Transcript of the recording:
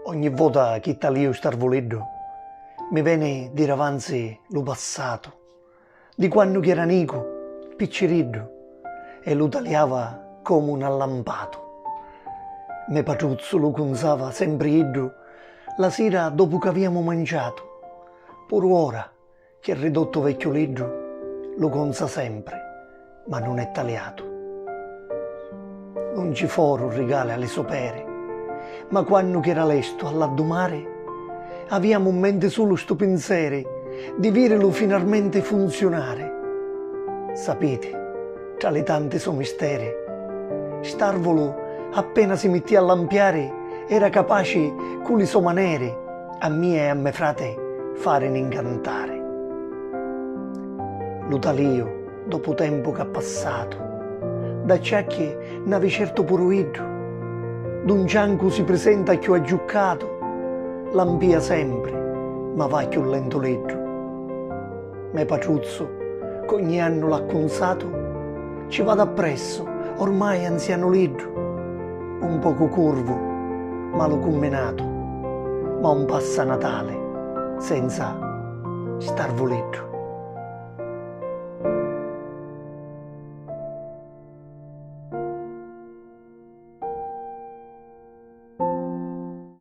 Ogni volta che talio star volendo, mi viene dire avanzi lo passato, di quando che era nico, picciriddo, e lo tagliava come un allampato. Me patruzzo lo conzava sempre iddo, la sera dopo che abbiamo mangiato, pur ora che il ridotto vecchio liddo lo conza sempre, ma non è tagliato. Non ci foro regale alle sopere, ma quando che era lesto all'addumare, abbiamo in mente solo sto pensiero di virelo finalmente funzionare. Sapete, tra le tante so misteri, starvolo appena si metteva a lampiare era capace con le sue maniere a mia e a me frate fare un incantare. Lo talio dopo tempo che ha passato, da ciacche n'ave certo poruido, d'un cianco si presenta più aggiuccato, lampia sempre, ma va più lento leggo. Me patruzzo, ogni anno l'ha consato, ci vado appresso, ormai anziano leggo, un poco curvo, ma lo commenato, ma un passa Natale, senza star voleggio.